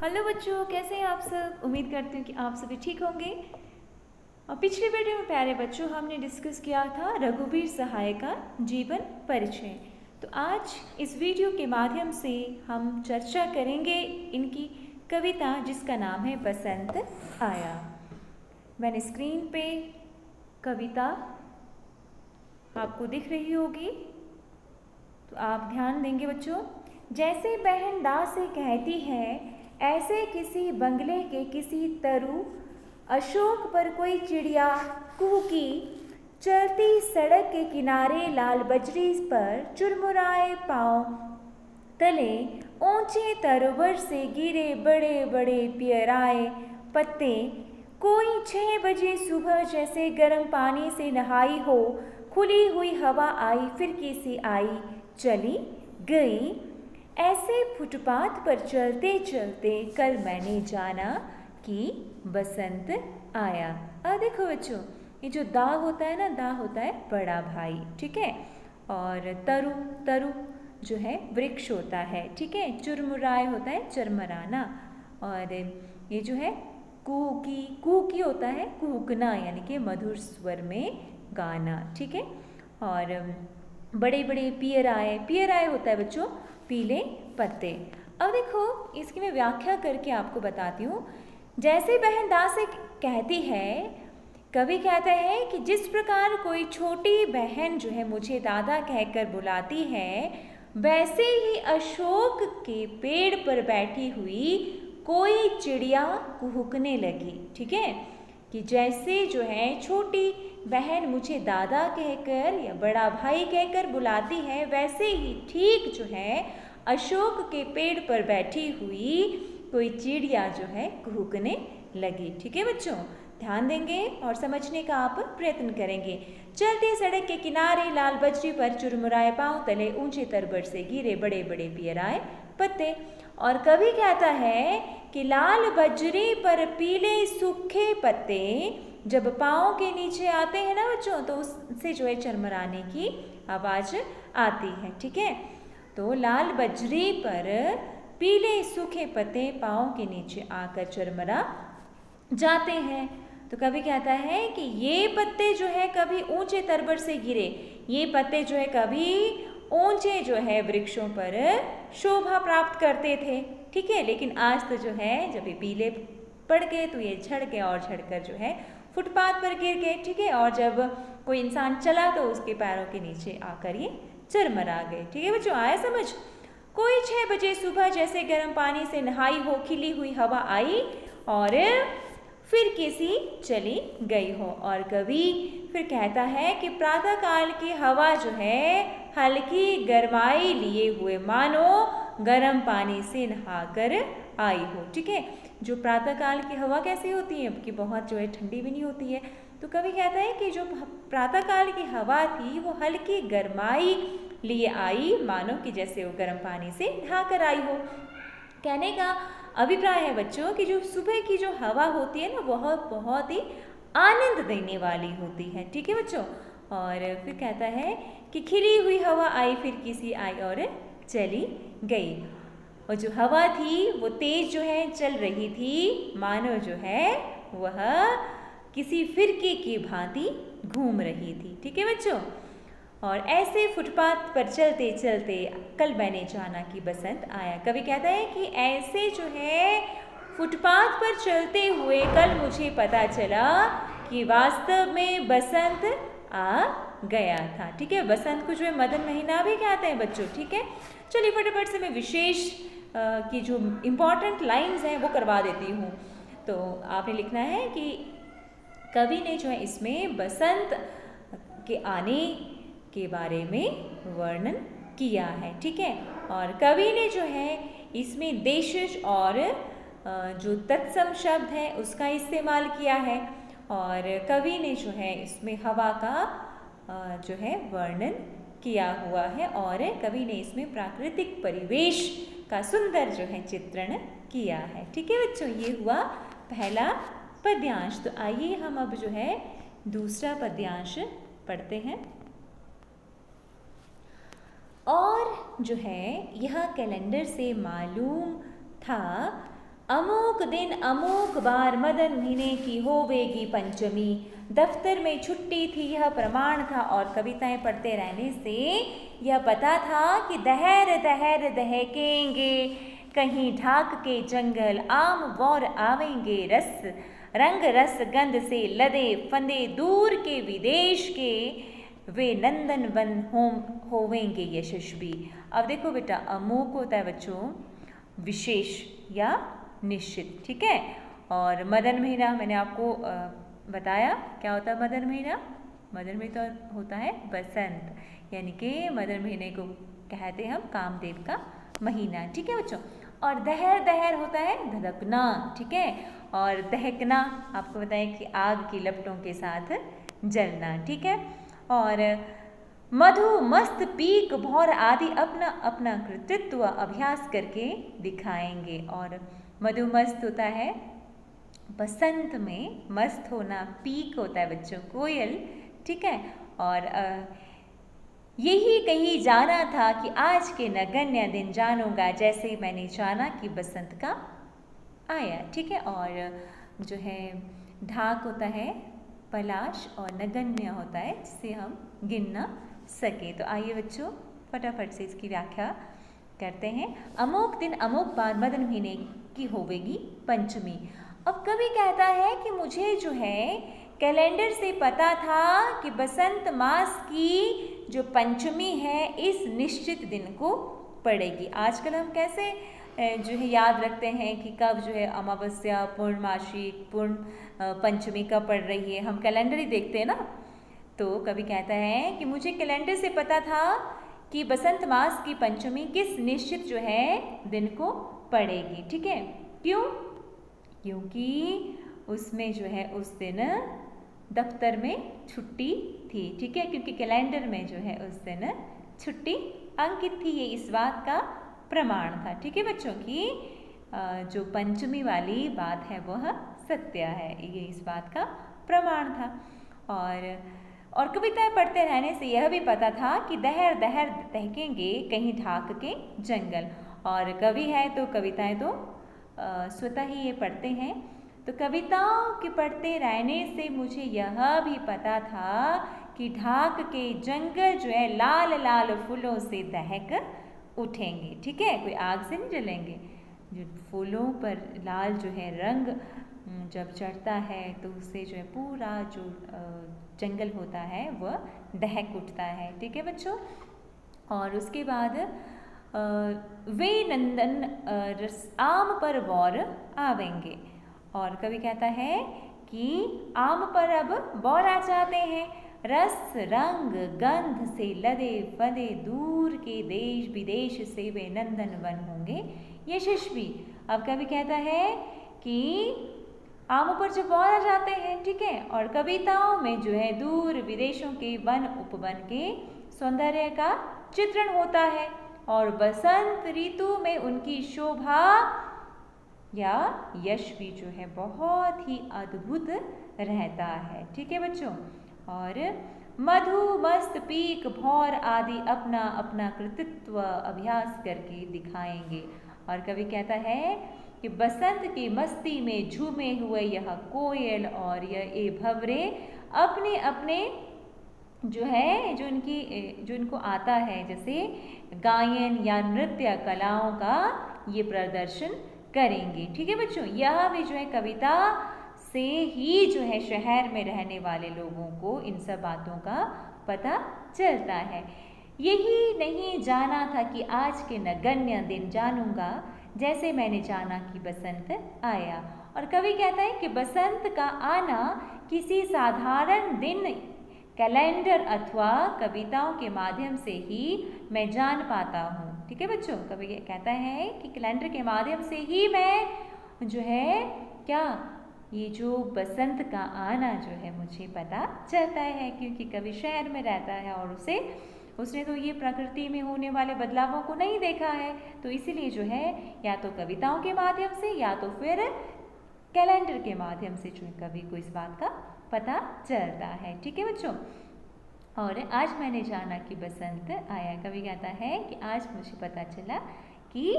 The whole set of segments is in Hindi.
हेलो बच्चों, कैसे हैं आप सब। उम्मीद करती हूँ कि आप सभी ठीक होंगे। और पिछले वीडियो में प्यारे बच्चों हमने डिस्कस किया था रघुवीर सहाय का जीवन परिचय। तो आज इस वीडियो के माध्यम से हम चर्चा करेंगे इनकी कविता जिसका नाम है बसंत आया। मैंने स्क्रीन पे कविता आपको दिख रही होगी, तो आप ध्यान देंगे बच्चों। जैसे बहन दा से कहती है, ऐसे किसी बंगले के किसी तरु अशोक पर कोई चिड़िया कुहकी, चलती सड़क के किनारे लाल बजरी पर चुरमुराए पाँव तले ऊंचे तरोवर से गिरे बड़े बड़े पियराए पत्ते। कोई 6 बजे सुबह जैसे गर्म पानी से नहाई हो, खुली हुई हवा आई फिरकी सी आई चली गई। ऐसे फुटपाथ पर चलते चलते कल मैंने जाना कि बसंत आया। अब देखो बच्चों, ये जो दा होता है ना, दा होता है बड़ा भाई, ठीक है। और तरु, तरु जो है वृक्ष होता है, ठीक है। चुरमुराए होता है चरमराना। और ये जो है कुहकी, कुहकी होता है कुहकना, यानी कि मधुर स्वर में गाना, ठीक है। और बड़े बड़े पियराए, पियराए होता है बच्चों पीले पत्ते। अब देखो इसकी मैं व्याख्या करके आपको बताती हूँ। जैसे बहन दा से कहती है, कवि कहता है कि जिस प्रकार कोई छोटी बहन जो है मुझे दादा कहकर बुलाती है, वैसे ही अशोक के पेड़ पर बैठी हुई कोई चिड़िया कुहुकने लगी, ठीक है। कि जैसे जो है छोटी बहन मुझे दादा कहकर या बड़ा भाई कहकर बुलाती है, वैसे ही ठीक जो है अशोक के पेड़ पर बैठी हुई कोई चिड़िया जो है कुहुकने लगी, ठीक है बच्चों। ध्यान देंगे और समझने का आप प्रयत्न करेंगे। चलते सड़क के किनारे लाल बजरी पर चुरमुराए पाँव तले ऊंचे तरबर से गिरे बड़े बड़े पियराए पत्ते। और कवि कहता है कि लाल बजरी पर पीले सूखे पत्ते जब पाँव के नीचे आते हैं ना बच्चों, तो उससे जो है चरमराने की आवाज़ आती है, ठीक है। तो लाल बजरी पर पीले सूखे पत्ते पाँव के नीचे आकर चरमरा जाते हैं। तो कवि कहता है कि ये पत्ते जो है कभी ऊंचे तरबर से गिरे, ये पत्ते जो है कभी ऊंचे जो है वृक्षों पर शोभा प्राप्त करते थे, ठीक है। लेकिन आज तो जो है जब ये पीले पड़ गए तो ये झड़ गए और झड़कर जो है फुटपाथ पर गिर गए, ठीक है। और जब कोई इंसान चला तो उसके पैरों के नीचे आकर ये चरमरा गए, ठीक है बच्चों। आया समझ। कोई 6 बजे सुबह जैसे गर्म पानी से नहाई हो, खिली हुई हवा आई और फिर किसी चली गई हो। और कवि फिर कहता है कि प्रातःकाल की हवा जो है हल्की गरमाई लिए हुए मानो गर्म पानी से नहाकर आई हो, ठीक है। जो प्रातःकाल की हवा कैसी होती है कि बहुत जो है ठंडी भी नहीं होती है। तो कवि कहता है कि जो प्रातःकाल की हवा थी वो हल्की गरमाई लिए आई, मानो कि जैसे वो गर्म पानी से नहाकर आई हो। कहने का अभिप्राय है बच्चों कि जो सुबह की जो हवा होती है ना, वह बहुत ही आनंद देने वाली होती है, ठीक है बच्चों। और फिर कहता है कि खिली हुई हवा आई फिर किसी आई और चली गई। और जो हवा थी वो तेज जो है चल रही थी, मानो जो है वह किसी फिरके की भांति घूम रही थी, ठीक है बच्चों। और ऐसे फुटपाथ पर चलते चलते कल मैंने जाना कि बसंत आया। कवि कहता है कि ऐसे जो है फुटपाथ पर चलते हुए कल मुझे पता चला कि वास्तव में बसंत आ गया था, ठीक है। बसंत को जो है मदन महीना भी कहते हैं बच्चों, ठीक है। चलिए फटाफट से मैं विशेष की जो इम्पॉर्टेंट लाइन्स हैं वो करवा देती हूँ। तो आपने लिखना है कि कवि ने जो है इसमें बसंत के आने के बारे में वर्णन किया है, ठीक है। और कवि ने जो है इसमें देशज और जो तत्सम शब्द है उसका इस्तेमाल किया है। और कवि ने जो है इसमें हवा का जो है वर्णन किया हुआ है। और कवि ने इसमें प्राकृतिक परिवेश का सुंदर जो है चित्रण किया है, ठीक है बच्चों। ये हुआ पहला पद्यांश। तो आइए हम अब जो है दूसरा पद्यांश पढ़ते हैं। और जो है यह कैलेंडर से मालूम था अमूक दिन अमूक बार मदन महीने की होवेगी पंचमी। दफ्तर में छुट्टी थी यह प्रमाण था, और कविताएं पढ़ते रहने से यह पता था कि दहर दहर दहकेंगे कहीं ढाक के जंगल, आम वौर आवेंगे रस रंग रस गंध से लदे फंदे, दूर के विदेश के वे नंदन वन होवेंगे यशस्वी। अब देखो बेटा, अमूक होता है बच्चों विशेष या निश्चित, ठीक है। और मदन महीना मैंने आपको बताया क्या होता है मदन महीना। मदन महीना तो होता है बसंत, यानी कि मदन महीने को कहते हैं हम कामदेव का महीना, ठीक है बच्चों। और दहर दहर होता है धधकना, ठीक है। और दहकना आपको बताएं कि आग की लपटों के साथ जलना, ठीक है। और मधु मस्त पीक भौर आदि अपना अपना कृतित्व अभ्यास करके दिखाएंगे। और मधुमस्त होता है बसंत में मस्त होना, पीक होता है बच्चों कोयल, ठीक है। और यही कहीं जाना था कि आज के नगण्य दिन जानूंगा, जैसे मैंने जाना कि बसंत का आया, ठीक है। और जो है ढाक होता है पलाश, और नगण्य होता है जिसे हम गिन ना सके। तो आइए बच्चों फटाफट से इसकी व्याख्या करते हैं। अमोक दिन अमोक बार मदन महीने की होवेगी पंचमी। अब कवि कहता है कि मुझे जो है कैलेंडर से पता था कि बसंत मास की जो पंचमी है इस निश्चित दिन को पड़ेगी। आजकल हम कैसे जो है याद रखते हैं कि कब जो है अमावस्या, पूर्णमासी, पूर्ण पंचमी कब पड़ रही है, हम कैलेंडर ही देखते हैं ना। तो कवि कहता है कि मुझे कैलेंडर से पता था कि बसंत मास की पंचमी किस निश्चित जो है दिन को पड़ेगी, ठीक है। क्यों? क्योंकि उसमें जो है उस दिन दफ्तर में छुट्टी थी, ठीक है। क्योंकि कैलेंडर में जो है उस दिन छुट्टी अंकित थी, ये इस बात का प्रमाण था, ठीक है बच्चों की जो पंचमी वाली बात है वह सत्य है, ये इस बात का प्रमाण था। और कविताएं पढ़ते रहने से यह भी पता था कि दहर दहर दहकेंगे कहीं ढाक के जंगल। और कवि है तो कविताएं तो स्वतः ही ये पढ़ते हैं। तो कविताओं के पढ़ते रहने से मुझे यह भी पता था कि ढाक के जंगल जो है लाल लाल फूलों से दहक उठेंगे, ठीक है। कोई आग से नहीं जलेंगे, जो फूलों पर लाल जो है रंग जब चढ़ता है तो उससे जो है पूरा जो जंगल होता है वह दहक उठता है, ठीक है बच्चों। और उसके बाद वे नंदन रस आम पर वौर आवेंगे। और कवि कहता है कि आम पर अब वौर आ जाते हैं, रस रंग गंध से लदे फदे, दूर के देश विदेश से वे नंदन वन होंगे यशस्वी। अब कवि कहता है कि आम पर जब वौर आ जाते हैं, ठीक है, और कविताओं में जो है दूर विदेशों के वन उपवन के सौंदर्य का चित्रण होता है, और बसंत ऋतु में उनकी शोभा या यश भी जो है बहुत ही अद्भुत रहता है, ठीक है बच्चों। और मधु मस्त पीक भौर आदि अपना अपना कृतित्व अभ्यास करके दिखाएंगे। और कवि कहता है कि बसंत की मस्ती में झूमे हुए यह कोयल और यह ए भंवरे अपने अपने जो है जो इनको आता है जैसे गायन या नृत्य कलाओं का ये प्रदर्शन करेंगे, ठीक है बच्चों। यह भी जो है कविता से ही जो है शहर में रहने वाले लोगों को इन सब बातों का पता चलता है। यही नहीं जाना था कि आज के नगण्य दिन जानूंगा, जैसे मैंने जाना कि बसंत आया। और कवि कहता है कि बसंत का आना किसी साधारण दिन कैलेंडर अथवा कविताओं के माध्यम से ही मैं जान पाता हूँ, ठीक है बच्चों। कवि कहता है कि कैलेंडर के माध्यम से ही मैं जो है क्या ये जो बसंत का आना जो है मुझे पता चलता है, क्योंकि कवि शहर में रहता है और उसने तो ये प्रकृति में होने वाले बदलावों को नहीं देखा है, तो इसीलिए जो है या तो कविताओं के माध्यम से या तो फिर कैलेंडर के माध्यम से जो है कवि को इस बात का पता चलता है, ठीक है बच्चों। और आज मैंने जाना कि बसंत आया। कवि कहता है कि आज मुझे पता चला कि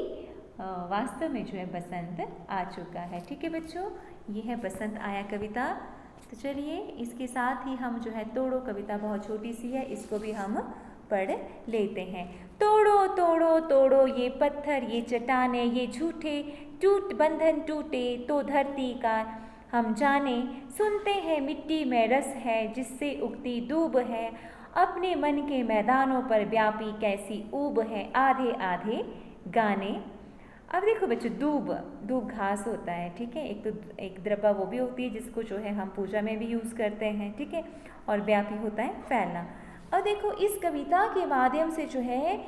वास्तव में जो है बसंत आ चुका है। ठीक है बच्चों, ये है बसंत आया कविता। तो चलिए इसके साथ ही हम जो है तोड़ो कविता बहुत छोटी सी है, इसको भी हम पढ़ लेते हैं। तोड़ो तोड़ो तोड़ो ये पत्थर ये चट्टाने ये झूठे, टूट बंधन टूटे तो धरती का हम जाने, सुनते हैं मिट्टी में रस है जिससे उगती दूब है, अपने मन के मैदानों पर व्यापी कैसी ऊब है, आधे आधे गाने। अब देखो बच्चों, दूब घास होता है, ठीक है। एक द्रव्य वो भी होती है जिसको जो है हम पूजा में भी यूज़ करते हैं, ठीक है। और व्यापी होता है फैलना। अब देखो इस कविता के माध्यम से जो है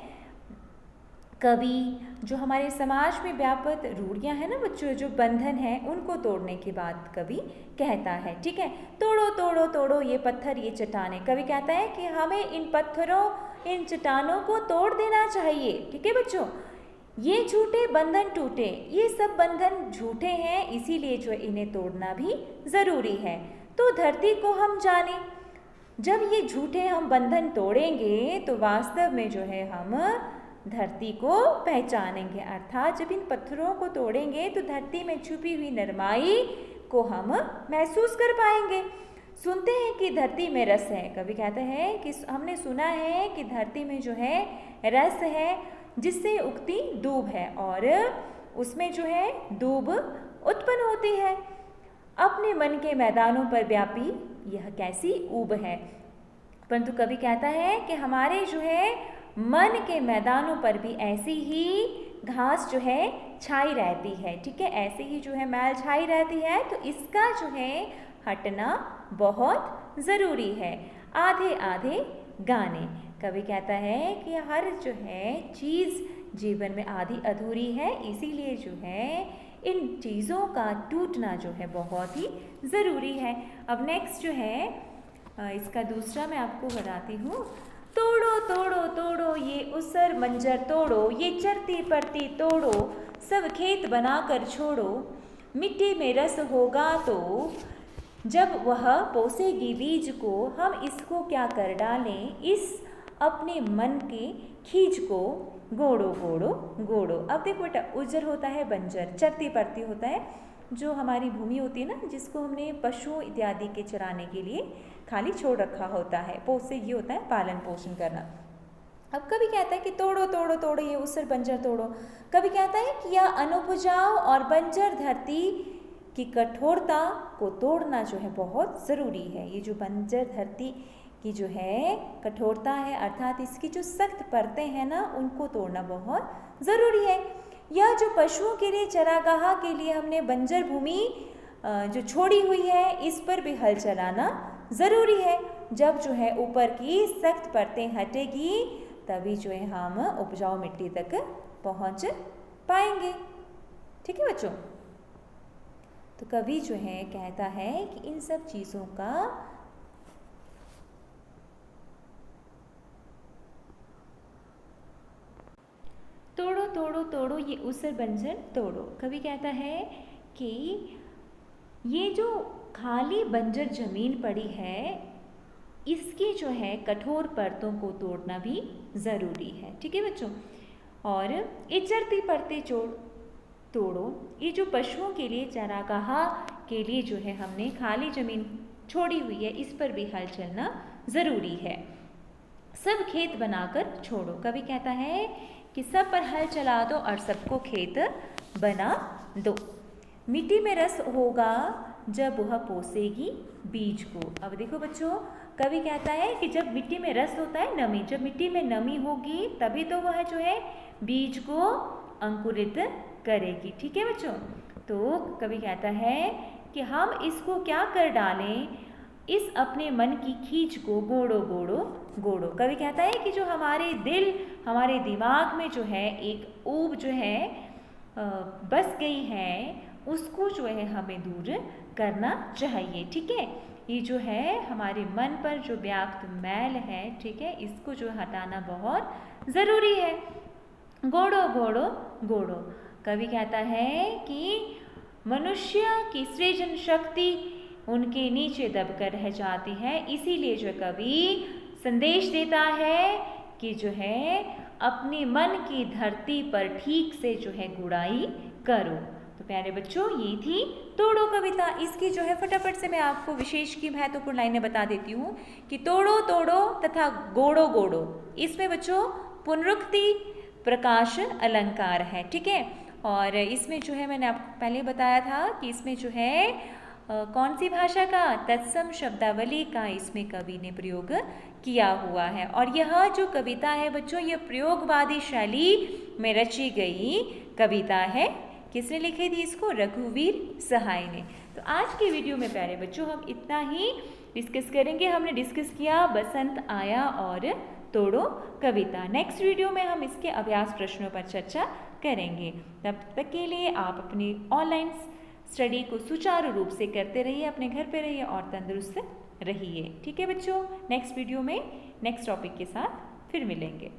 कवि जो हमारे समाज में व्याप्त रूढ़ियाँ हैं ना बच्चों, जो बंधन है उनको तोड़ने के बाद कवि कहता है, ठीक है। तोड़ो तोड़ो तोड़ो ये पत्थर ये चट्टाने, कवि कहता है कि हमें इन पत्थरों इन चट्टानों को तोड़ देना चाहिए, ठीक है बच्चों। ये झूठे बंधन टूटे, ये सब बंधन झूठे हैं, इसीलिए जो इन्हें तोड़ना भी ज़रूरी है। तो धरती को हम जाने, जब ये झूठे हम बंधन तोड़ेंगे तो वास्तव में जो है हम धरती को पहचानेंगे, अर्थात जब इन पत्थरों को तोड़ेंगे तो धरती में छुपी हुई नरमाई को हम महसूस कर पाएंगे। सुनते हैं कि धरती में रस है, कवि कहते हैं कि हमने सुना है कि धरती में जो है रस है जिससे उगती दूब है और उसमें जो है दूब उत्पन्न होती है, अपने मन के मैदानों पर व्यापी यह कैसी ऊब है। परंतु कवि कहता है कि हमारे जो है मन के मैदानों पर भी ऐसी ही घास जो है छाई रहती है, ठीक है, ऐसे ही जो है मैल छाई रहती है, तो इसका जो है हटना बहुत ज़रूरी है। आधे आधे गाने, कवि कहता है कि हर जो है चीज़ जीवन में आधी अधूरी है, इसीलिए जो है इन चीज़ों का टूटना जो है बहुत ही ज़रूरी है। अब नेक्स्ट जो है इसका दूसरा मैं आपको बताती हूँ। तोड़ो तोड़ो तोड़ो ये उसर मंजर तोड़ो, ये चरती पड़ती तोड़ो, सब खेत बनाकर छोड़ो, मिट्टी में रस होगा तो जब वह पोसेगी बीज को, हम इसको क्या कर डालें, इस अपने मन के खींच को गोड़ो गोड़ो गोड़ो। अब देखो बेटा, उजर होता है बंजर, चरती पड़ती होता है जो हमारी भूमि होती है ना, जिसको हमने पशुओं इत्यादि के चराने के लिए खाली छोड़ रखा होता है। पोसे ये होता है पालन पोषण करना। अब कभी कहता है कि तोड़ो तोड़ो तोड़ो ये उसर बंजर तोड़ो, कभी कहता है कि यह अनुपजाऊ और बंजर धरती की कठोरता को तोड़ना जो है बहुत ज़रूरी है। ये जो बंजर धरती की जो है कठोरता है, अर्थात इसकी जो सख्त परतें हैं ना, उनको तोड़ना बहुत ज़रूरी है। यह जो पशुओं के लिए चरागाह के लिए हमने बंजर भूमि जो छोड़ी हुई है, इस पर भी हल चलाना ज़रूरी है। जब जो है ऊपर की सख्त परतें हटेगी तभी जो है हम उपजाऊ मिट्टी तक पहुंच पाएंगे, ठीक है बच्चों। तो कवि जो है कहता है कि इन सब चीज़ों का तोड़ो तोड़ो तोड़ो ये उसर बंजर तोड़ो, कवि कहता है कि ये जो खाली बंजर जमीन पड़ी है इसकी जो है कठोर परतों को तोड़ना भी ज़रूरी है, ठीक है बच्चों। और ये चरती परतें तोड़ो, ये जो पशुओं के लिए चारागाह के लिए जो है हमने खाली ज़मीन छोड़ी हुई है, इस पर भी हल चलना ज़रूरी है। सब खेत बनाकर छोड़ो, कवि कहता है कि सब पर हल चला दो और सबको खेत बना दो। मिट्टी में रस होगा जब वह पोसेगी बीज को। अब देखो बच्चों, कवि कहता है कि जब मिट्टी में रस होता है नमी, जब मिट्टी में नमी होगी तभी तो वह जो है बीज को अंकुरित करेगी, ठीक है बच्चों। तो कवि कहता है कि हम इसको क्या कर डालें, इस अपने मन की खींच को गोड़ो गोड़ो गोड़ो। कवि कहता है कि जो हमारे दिल हमारे दिमाग में जो है एक ऊब जो है बस गई है, उसको जो है हमें दूर करना चाहिए, ठीक है। ये जो है हमारे मन पर जो व्याप्त मैल है, ठीक है, इसको जो हटाना बहुत ज़रूरी है। गोड़ो गोड़ो गोड़ो, कवि कहता है कि मनुष्य की सृजन शक्ति उनके नीचे दबकर रह जाती है, इसीलिए जो कवि संदेश देता है कि जो है अपने मन की धरती पर ठीक से जो है गुड़ाई करो। तो प्यारे बच्चों, ये थी तोड़ो कविता। इसकी जो है फटाफट से मैं आपको विशेष की महत्वपूर्ण लाइनें बता देती हूँ कि तोड़ो तोड़ो तथा गोड़ो गोड़ो, इसमें बच्चों पुनरुक्ति प्रकाश अलंकार है, ठीक है। और इसमें जो है मैंने आपको पहले बताया था कि इसमें जो है कौन सी भाषा का, तत्सम शब्दावली का इसमें कवि ने प्रयोग किया हुआ है। और यह जो कविता है बच्चों, यह प्रयोगवादी शैली में रची गई कविता है। किसने लिखी थी इसको? रघुवीर सहाय ने। तो आज के वीडियो में प्यारे बच्चों हम इतना ही डिस्कस करेंगे। हमने डिस्कस किया बसंत आया और तोड़ो कविता। नेक्स्ट वीडियो में हम इसके अभ्यास प्रश्नों पर चर्चा करेंगे। तब तक के लिए आप अपनी ऑनलाइन स्टडी को सुचारू रूप से करते रहिए, अपने घर पे रहिए और तंदुरुस्त रहिए, ठीक है बच्चों। नेक्स्ट वीडियो में नेक्स्ट टॉपिक के साथ फिर मिलेंगे।